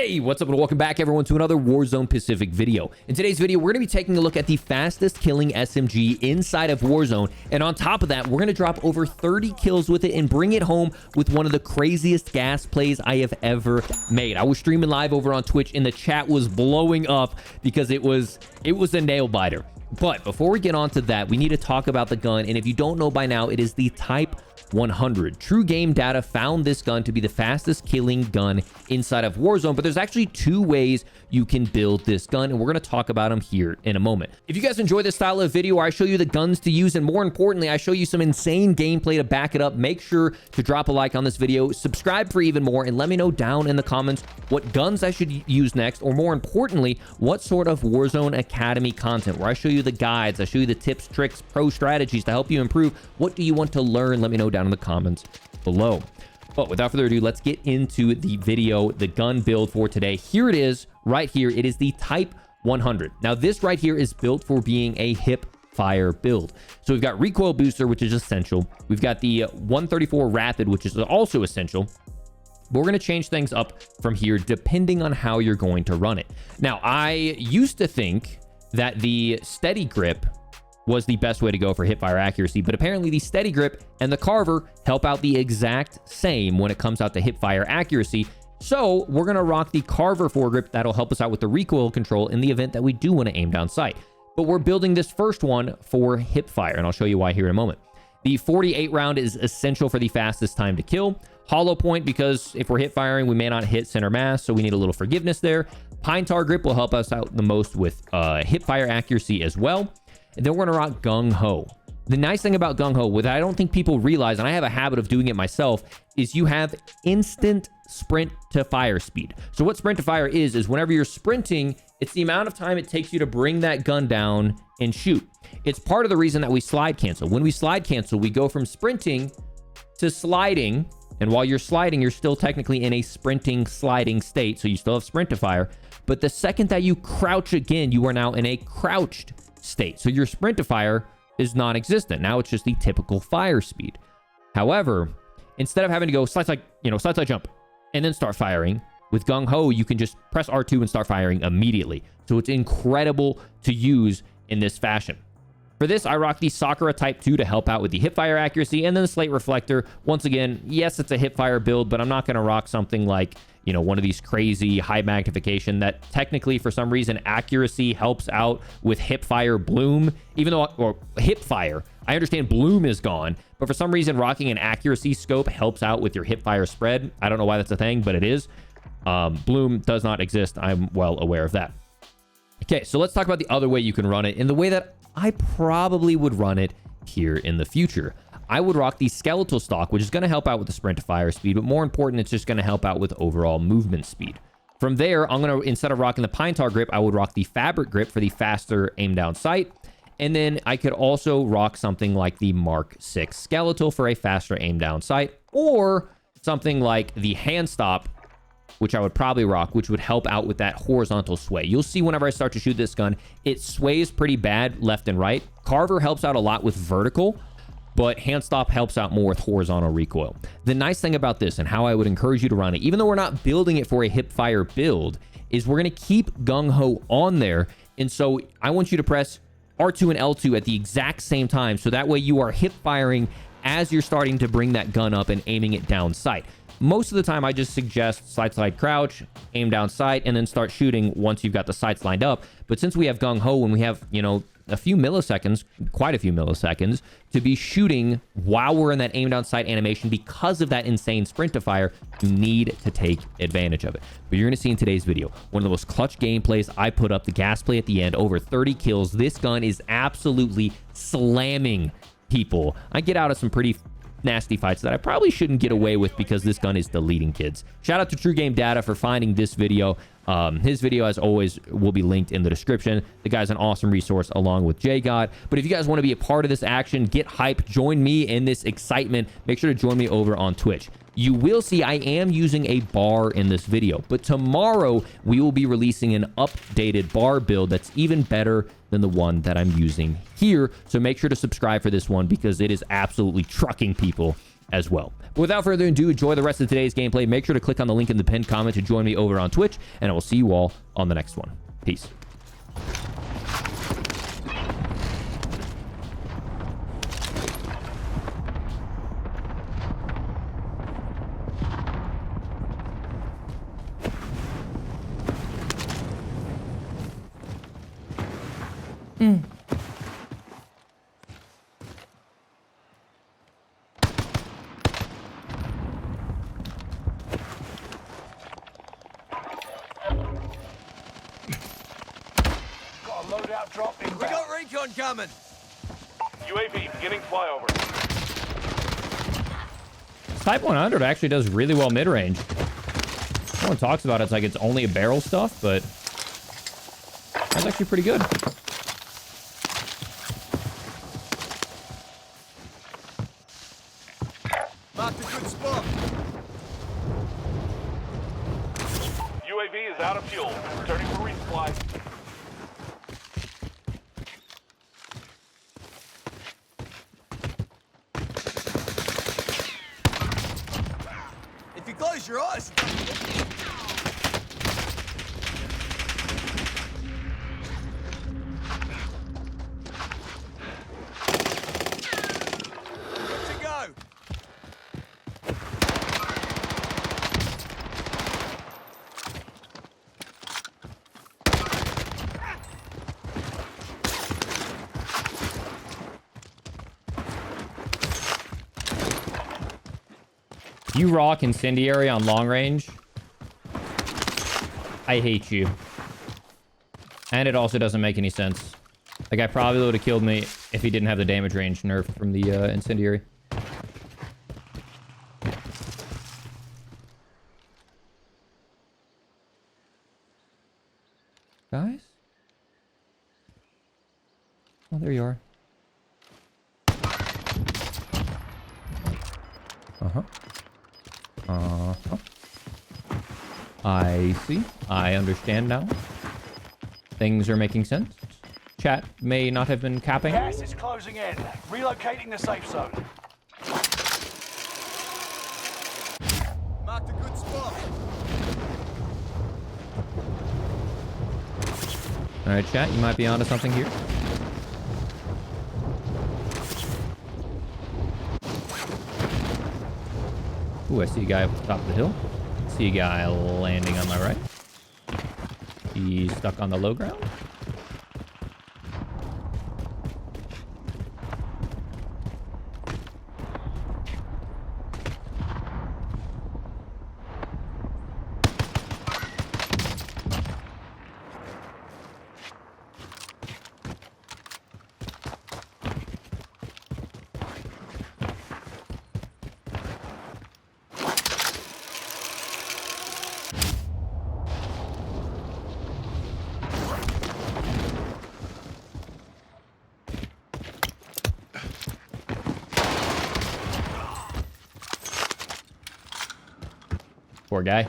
Hey, what's up and welcome back everyone to another Warzone Pacific video. In today's video, we're going to be taking a look at the fastest killing SMG inside of Warzone. And on top of that, we're going to drop over 30 kills with it and bring it home with one of the craziest gas plays I have ever made. I was streaming live over on Twitch and the chat was blowing up because it was a nail biter. But before we get on to that, we need to talk about the gun. And if you don't know by now, it is the Type 100. True Game Data found this gun to be the fastest killing gun inside of Warzone, but there's actually two ways you can build this gun, and we're going to talk about them here in a moment. If you guys enjoy this style of video where I show you the guns to use, and more importantly, I show you some insane gameplay to back it up, make sure to drop a like on this video, subscribe for even more, and let me know down in the comments what guns I should use next, or more importantly, what sort of Warzone Academy content, where I show you the guides, I show you the tips, tricks, pro strategies to help you improve. What do you want to learn? Let me know down in the comments below. But without further ado, let's get into the video, the gun build for today. Here it is, right here. It is the Type 100. Now, this right here is built for being a hipfire build. So we've got recoil booster, which is essential. We've got the 134 rapid, which is also essential. But we're going to change things up from here depending on how you're going to run it. Now, I used to think that the steady grip was the best way to go for hipfire accuracy, but apparently the steady grip and the carver help out the exact same when it comes out to hipfire accuracy. So we're going to rock the carver foregrip. That'll help us out with the recoil control in the event that we do want to aim down sight. But we're building this first one for hipfire, and I'll show you why here in a moment. The 48 round is essential for the fastest time to kill. Hollow point, because if we're hip firing, we may not hit center mass, so we need a little forgiveness there. Pine tar grip will help us out the most with hip fire accuracy as well. And then we're going to rock gung ho. The nice thing about gung ho, what I don't think people realize, and I have a habit of doing it myself, is you have instant sprint to fire speed. So what sprint to fire is whenever you're sprinting, it's the amount of time it takes you to bring that gun down and shoot. It's part of the reason that we slide cancel. When we slide cancel, we go from sprinting to sliding. And while you're sliding, you're still technically in a sprinting, sliding state. So you still have sprint to fire. But the second that you crouch again, you are now in a crouched state. So your sprint to fire is non-existent. Now it's just the typical fire speed. However, instead of having to go slide, slide, jump, and then start firing, with gung ho, you can just press R2 and start firing immediately. So it's incredible to use in this fashion. For this, I rock the Sakura Type 2 to help out with the hipfire accuracy, and then the Slate Reflector. Once again, yes, it's a hipfire build, but I'm not going to rock something like, one of these crazy high magnification that technically, for some reason, accuracy helps out with hipfire bloom, even though, or hipfire. I understand bloom is gone, but for some reason, rocking an accuracy scope helps out with your hipfire spread. I don't know why that's a thing, but it is. Bloom does not exist. I'm well aware of that. Okay, so let's talk about the other way you can run it, in the way that I probably would run it here in the future. I would rock the skeletal stock, which is going to help out with the sprint to fire speed, but more important, it's just going to help out with overall movement speed. From there, I'm going to, instead of rocking the pine tar grip, I would rock the fabric grip for the faster aim down sight. And then I could also rock something like the Mark 6 skeletal for a faster aim down sight, or something like the hand stop, which I would probably rock, which would help out with that horizontal sway. You'll see whenever I start to shoot this gun, it sways pretty bad left and right. Carver helps out a lot with vertical, but hand stop helps out more with horizontal recoil. The nice thing about this, and how I would encourage you to run it, even though we're not building it for a hipfire build, is we're going to keep gung ho on there. And so I want you to press R2 and L2 at the exact same time, so that way you are hip firing as you're starting to bring that gun up and aiming it down sight. Most of the time, I just suggest slide, crouch, aim down sight, and then start shooting once you've got the sights lined up. But since we have gung ho and we have, a few milliseconds, quite a few milliseconds, to be shooting while we're in that aim down sight animation because of that insane sprint to fire, you need to take advantage of it. But you're going to see in today's video, one of the most clutch gameplays I put up, the gas play at the end, over 30 kills. This gun is absolutely slamming people. I get out of some pretty nasty fights that I probably shouldn't get away with because this gun is deleting kids. Shout out to True Game Data for finding this video. His video, as always, will be linked in the description. The guy's an awesome resource along with JGod. But if you guys want to be a part of this action, get hype, join me in this excitement, make sure to join me over on Twitch. You will see I am using a bar in this video, but tomorrow we will be releasing an updated bar build that's even better than the one that I'm using here. So make sure to subscribe for this one because it is absolutely trucking people as well. But without further ado, enjoy the rest of today's gameplay. Make sure to click on the link in the pinned comment to join me over on Twitch, and I will see you all on the next one. Peace. Got a loadout drop inbound. We got recon coming. UAV beginning flyover. Type 100 actually does really well mid-range. No one talks about it. It's like it's only a barrel stuff, but that's actually pretty good. Marked a good spot. UAV is out of fuel. Returning for resupply. If you close your eyes. Good to go. You rock incendiary on long range. I hate you. And it also doesn't make any sense. That guy probably would have killed me if he didn't have the damage range nerf from the incendiary. Guys? Oh, there you are. Uh-huh. Uh-huh. I see. I understand now. Things are making sense. Chat may not have been capping. Gas is closing in. Relocating the safe zone. Marked a good spot. Alright, chat, you might be onto something here. Ooh, I see a guy up the top of the hill. See a guy landing on my right. He's stuck on the low ground. Poor guy.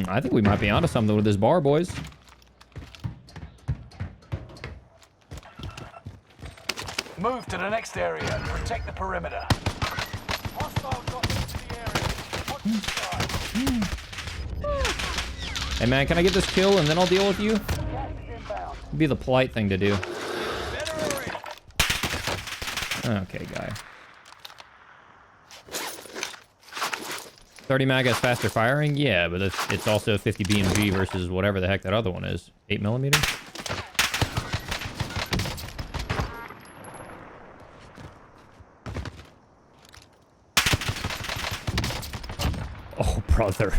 I think we might be onto something with this bar, boys. Move to the next area. Protect the perimeter. Hostile dropping into the area. Watch the sky. Hey man, can I get this kill and then I'll deal with you? Gas is inbound. It'd be the polite thing to do. Better hurry. Okay, guy. 30 mag has faster firing? Yeah, but it's also 50 BMG versus whatever the heck that other one is. 8mm? Oh, brother.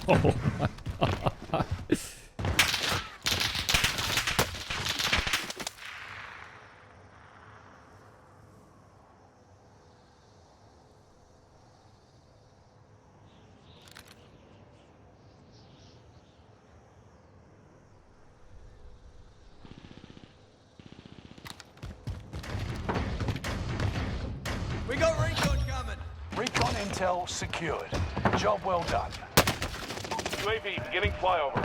Oh, my God. We got recon coming. Recon intel secured. Job well done. UAV beginning flyover.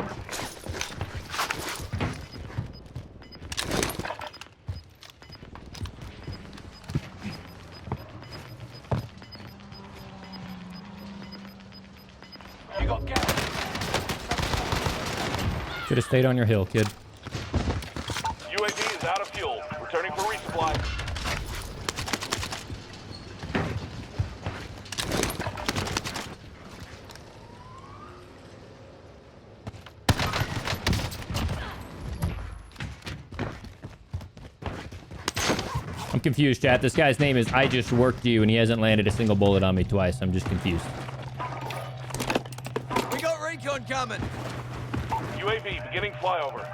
You got gas. Should have stayed on your hill, kid. UAV is out of fuel. Returning for resupply. I'm confused, chat. This guy's name is I Just Worked You, and he hasn't landed a single bullet on me twice. I'm just confused. We got recon coming. UAV beginning flyover.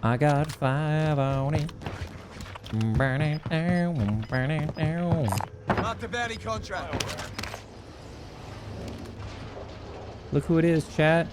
I got 5 on it. Burn it down, burn it down. Mark the bounty contract. Look who it is, chat.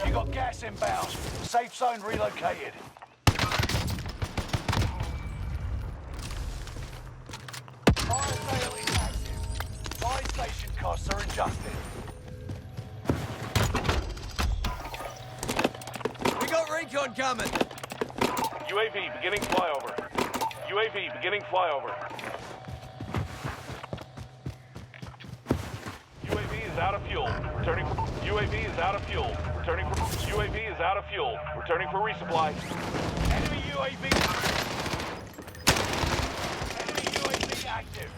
You got gas inbound. Safe zone relocated. Fire sale is active. Buy station costs are adjusted. We got recon coming. UAV beginning flyover. UAV beginning flyover. UAV is out of fuel. Returning. UAV is out of fuel. Returning. UAV is out of fuel. Returning for resupply. Enemy UAV. Enemy UAV active.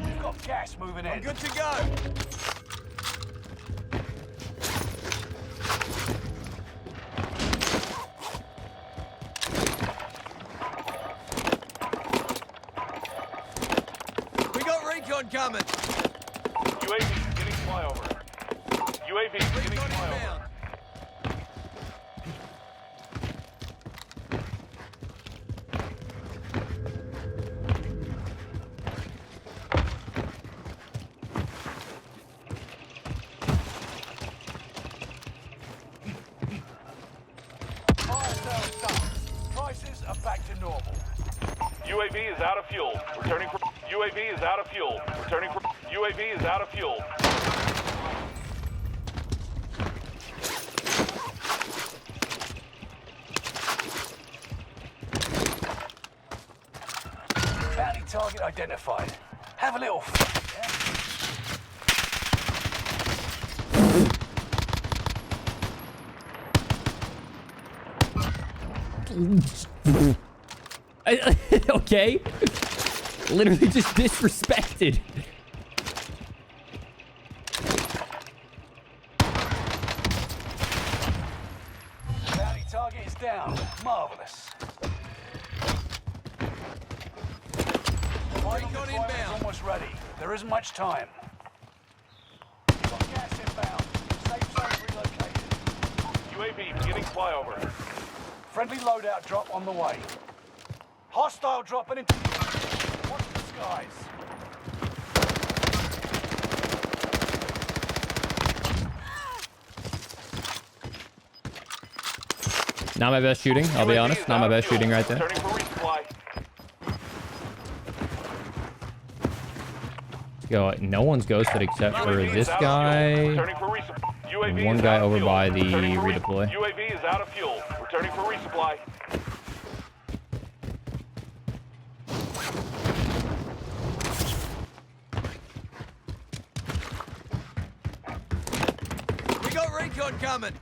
You've got gas moving in. Good to go. We got recon coming. UAV beginning flyover. UAV beginning Recon flyover. inbound. Fire sale done. Prices are back to normal. UAV is out of fuel. Returning for. UAV is out of fuel. Returning for. UAV is out of fuel. Bounty target identified. Have a little fun, Okay. Literally just disrespected. yeah? Bounty target is down. Marvelous. Final Recon deployment is inbound. almost ready. There isn't much time. You've got gas inbound. Safe zone relocated. UAV beginning flyover. Friendly loadout drop on the way. Hostile dropping into. Watch the skies. Not my best shooting, I'll be UAV honest. is Not out my of best fuel. shooting right there. Returning for resupply. Let's go. No one's ghosted except for UAV is this out of fuel. guy. Returning for resupply. UAV and is one out guy of over fuel. by the Returning for redeploy. UAV is out of fuel. Returning for resupply. We got recon coming.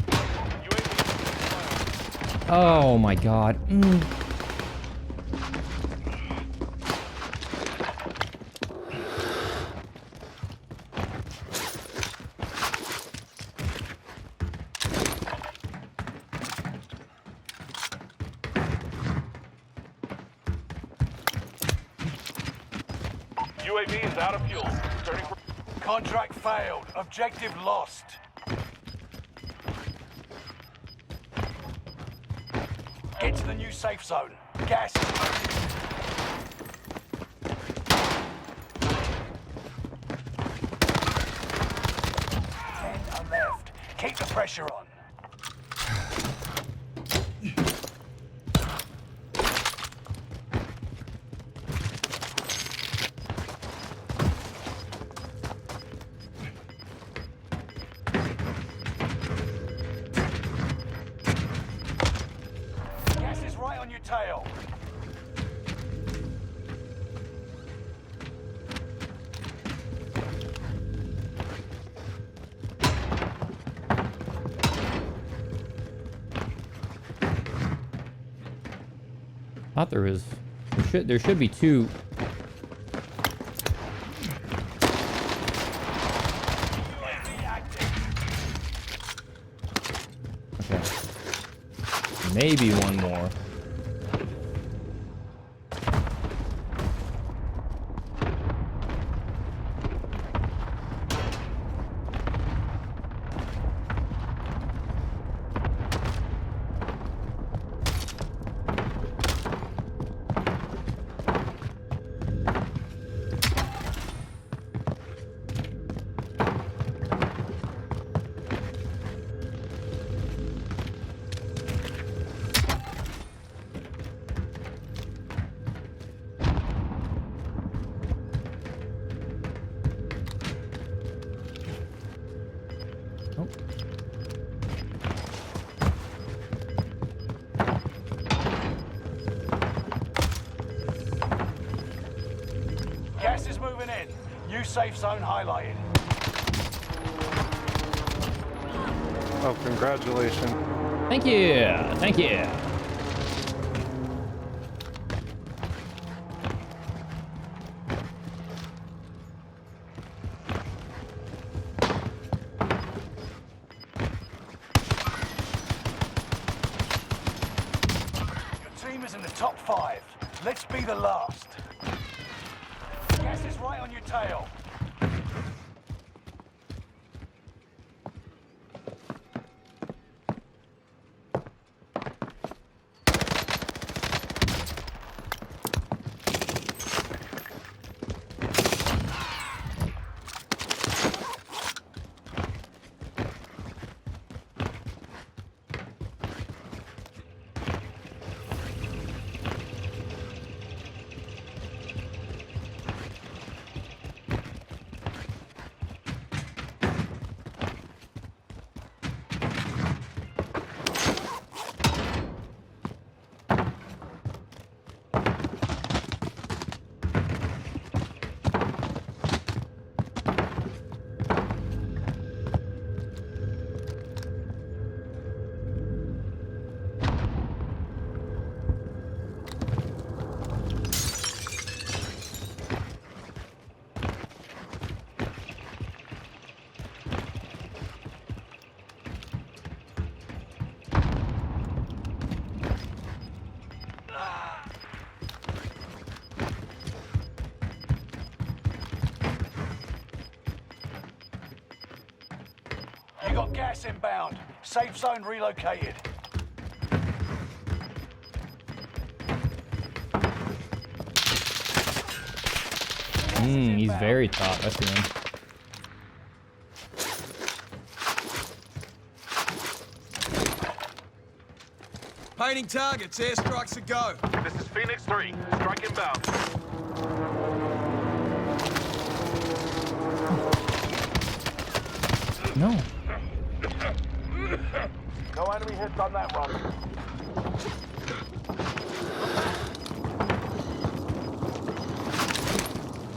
UAV Oh my god. UAV is out of fuel. Returning for... Contract failed. Objective lost. Get to the new safe zone. Gas is moving. 10 are left. Keep the pressure on. Gas is right on your tail. Thought there was. There should be two. UAV active. Okay. Maybe one more. Oh. Gas is moving in. New safe zone highlighted. Oh, congratulations. Thank you. Thank you. Your team is in the top 5. Let's be the last. Gas is right on your tail. You got gas inbound. Safe zone relocated. He's very top. I see him. Painting targets. Airstrikes a go. This is Phoenix 3. Strike inbound. No. No enemy hits on that run.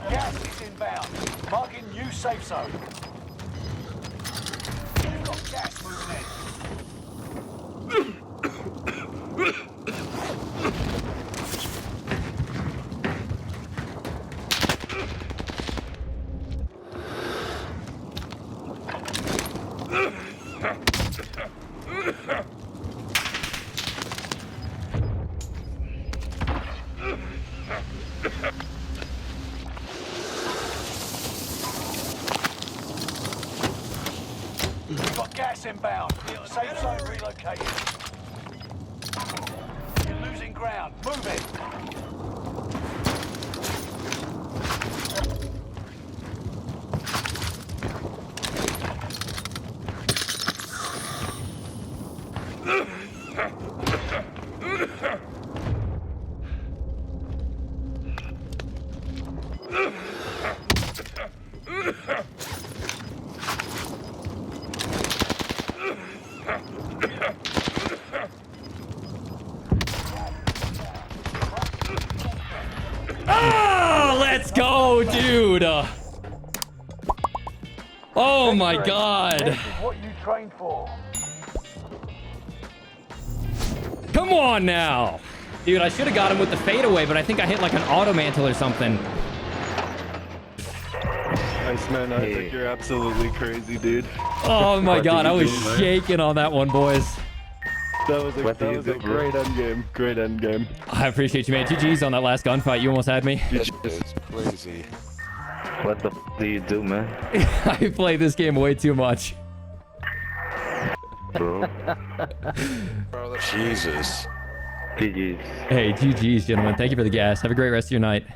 Gas is inbound. Marking new safe zone. You've got gas moving in. inbound. Safe zone relocated. You're losing ground. Move it. Oh, let's go, dude. Oh my God. This is what you trained for. Come on now. Dude, I should have got him with the fadeaway, but I think I hit like an auto mantle or something. Iceman, I think you're absolutely crazy, dude. Oh my God, I was shaking on that one, boys. That was a great end game. Great end game. I appreciate you, man. GG's on that last gunfight. You almost had me. It's crazy. What the do you do, man? I play this game way too much. Bro. Bro, Jesus. GG's. Hey, GG's, gentlemen. Thank you for the gas. Have a great rest of your night.